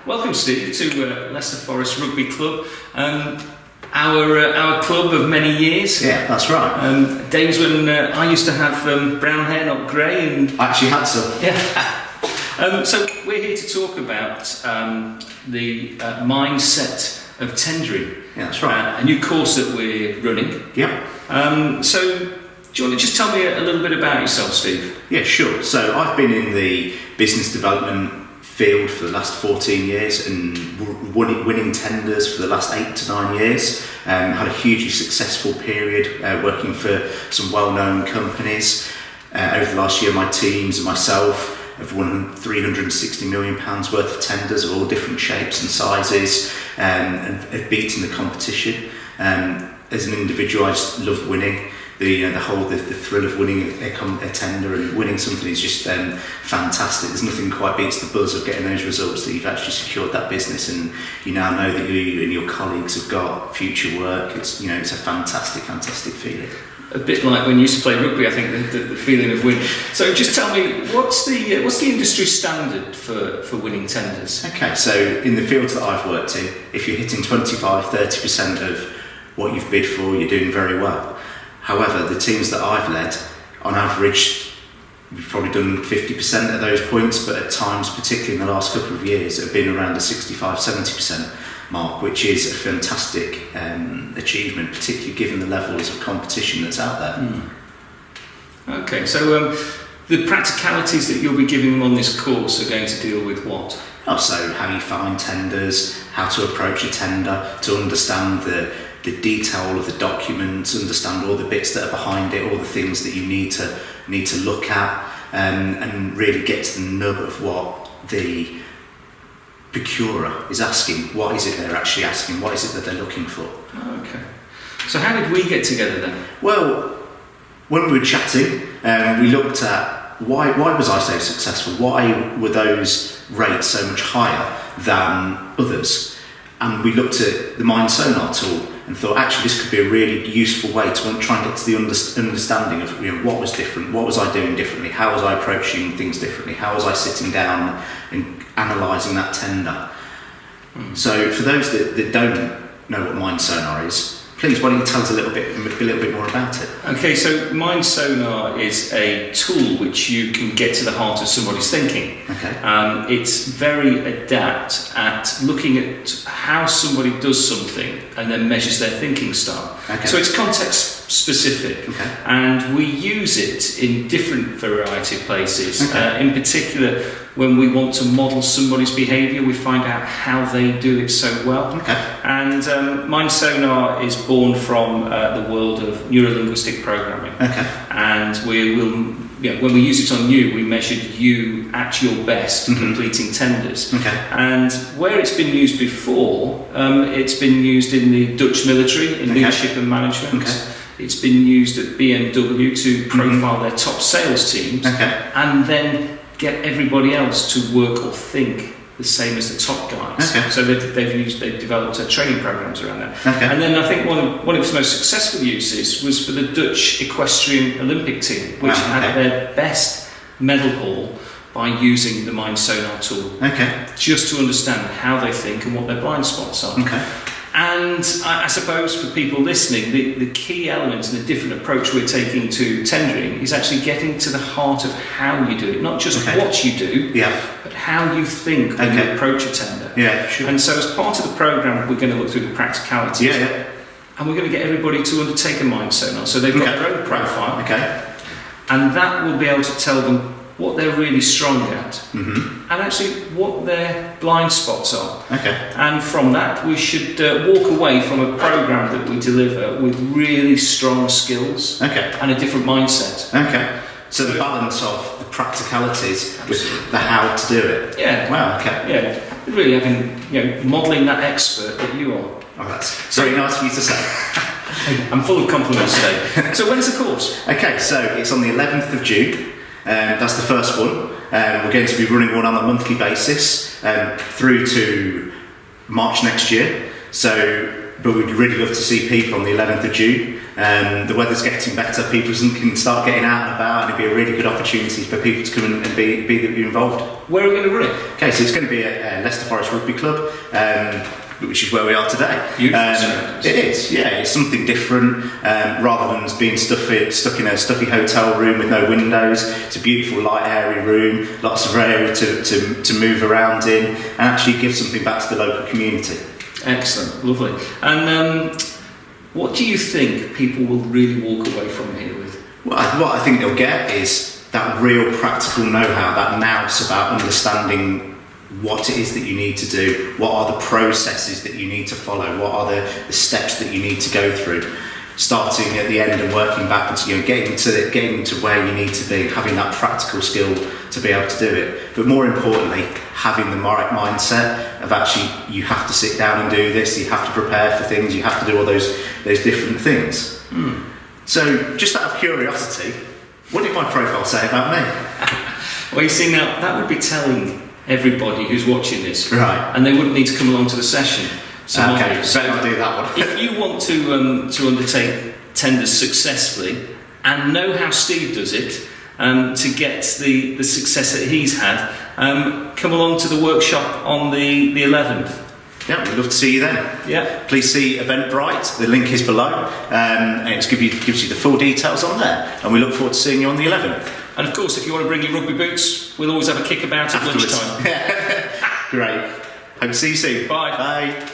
Welcome, Steve, to Leicester Forest Rugby Club. Our club of many years. Yeah, that's right. Days when I used to have brown hair, not grey, and I actually had some. Yeah. So we're here to talk about the mindset of tendering. Yeah, that's right. A new course that we're running. Yep. So do you want to just tell me a little bit about yourself, Steve? Yeah, sure. So I've been in the business development field for the last 14 years and winning tenders for the last 8 to 9 years. Had a hugely successful period working for some well-known companies. Over the last year, my teams and myself have won £360 million worth of tenders of all different shapes and sizes, and have beaten the competition. As an individual, I just love winning. The thrill of winning a tender and winning something is just fantastic. There's nothing quite beats the buzz of getting those results that you've actually secured that business, and you now know that you and your colleagues have got future work. It's a fantastic feeling. A bit like when you used to play rugby, I think, the feeling of winning. So just tell me, what's the industry standard for winning tenders? Okay, so in the fields that I've worked in, if you're hitting 25-30% of what you've bid for, you're doing very well. However, the teams that I've led, on average, we've probably done 50% of those points, but at times, particularly in the last couple of years, have been around the 65-70% mark, which is a fantastic achievement, particularly given the levels of competition that's out there. Okay, so the practicalities that you'll be giving them on this course are going to deal with what? So how you find tenders, how to approach a tender, to understand the detail of the documents, understand all the bits that are behind it, all the things that you need to look at, and really get to the nub of what the procurer is asking. What is it they're actually asking? What is it that they're looking for? Okay. So how did we get together then? Well, when we were chatting, we looked at why was I so successful? Why were those rates so much higher than others? And we looked at the Mind Sonar tool and thought, actually, this could be a really useful way to try and get to the understanding of what was different, what was I doing differently, how was I approaching things differently, how was I sitting down and analysing that tender. So for those that don't know what Mind Sonar is, please, why don't you tell us a little bit more about it? Okay, so Mind Sonar is a tool which you can get to the heart of somebody's thinking. Okay. It's very adept at looking at how somebody does something and then measures their thinking style. Okay. So it's context specific, okay, and we use it in different variety of places. Okay. In particular, when we want to model somebody's behaviour, we find out how they do it so well. Okay. And Mind Sonar is born from the world of neuro-linguistic programming. Okay. And we will, when we use it on you, we measured you at your best completing tenders. Okay. And where it's been used before, it's been used in the Dutch military, in leadership and management. Okay. It's been used at BMW to profile their top sales teams, and then get everybody else to work or think the same as the top guys. Okay. So they've developed training programs around that. Okay. And then I think one of its most successful uses was for the Dutch equestrian Olympic team, which had their best medal haul by using the Mind Sonar tool. Okay. Just to understand how they think and what their blind spots are. Okay. And I suppose for people listening, the key element and the different approach we're taking to tendering is actually getting to the heart of how you do it, not just what you do, but how you think when you approach a tender. Yeah, sure. And so as part of the programme, we're going to look through the practicalities. And we're going to get everybody to undertake a Mind Sonar. So they've got their own profile. And that will be able to tell them what they're really strong at, and actually what their blind spots are. And from that, we should walk away from a programme that we deliver with really strong skills and a different mindset. So the balance of the practicalities with the how to do it. Wow. Really having, modelling that expert that you are. Oh, that's very nice for you to say. I'm full of compliments today. So when's the course? Okay, so it's on the 11th of June. That's the first one. We're going to be running one on a monthly basis through to March next year. So but we'd really love to see people on the 11th of June. The weather's getting better, people can start getting out and about, and it'd be a really good opportunity for people to come and be involved. Where are we going to run it? Okay, so it's going to be at Leicester Forest Rugby Club, which is where we are today. It is, yeah. It's something different, rather than being stuck in a stuffy hotel room with no windows. It's a beautiful, light, airy room, lots of area to move around in, and actually give something back to the local community. Excellent, lovely. And what do you think people will really walk away from here with? What I think they'll get is that real practical know-how, that nous about understanding what it is that you need to do, what are the processes that you need to follow, what are the steps that you need to go through, starting at the end and working backwards, getting to where you need to be, having that practical skill to be able to do it. But more importantly, having the right mindset of actually, you have to sit down and do this, you have to prepare for things, you have to do all those different things. So, just out of curiosity, what did my profile say about me? Well, you see, now that would be telling everybody who's watching this, right? And they wouldn't need to come along to the session. So okay, better not do that one. If you want to undertake tenders successfully and know how Steve does it, to get the success that he's had, come along to the workshop on the 11th. Yeah, we'd love to see you then. Yeah. Please see Eventbrite. The link is below, and it gives you the full details on there. And we look forward to seeing you on the 11th. And of course, if you want to bring your rugby boots, we'll always have a kick about at lunchtime. Great. Hope to see you soon. Bye. Bye.